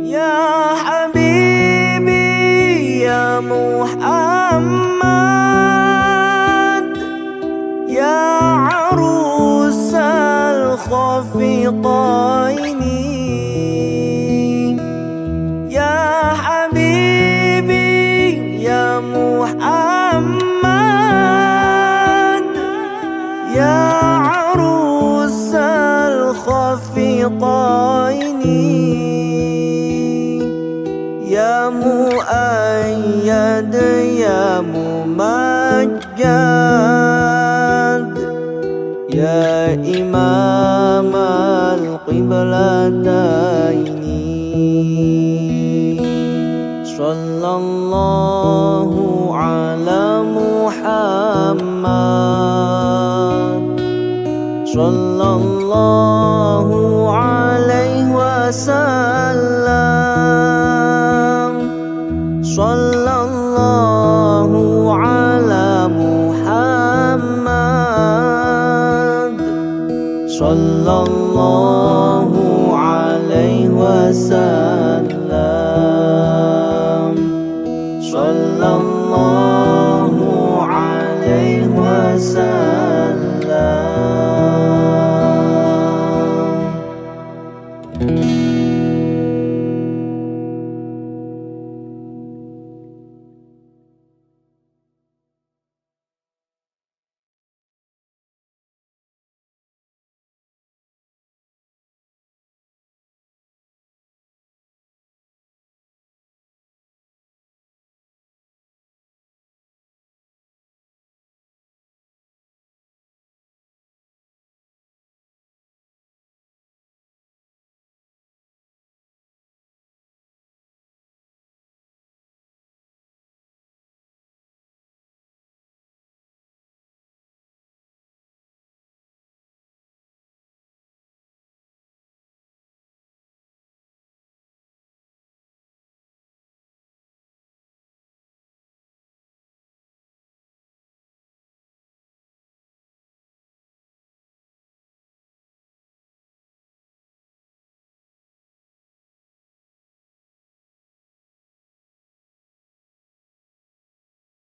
Ya Habibi ya Muhammad, ya arusal khafiqaini. Ya Habibi ya Muhammad, ya arusal khafiqaini. Ya muayyad ya mumajjad, ya imam al-qiblataini. Sallallahu ala Muhammad, sallallahu alaihi wasallam. Sallallahu ala Muhammad, sallallahu alaihi wasallam. Sallallahu alaihi wasallam.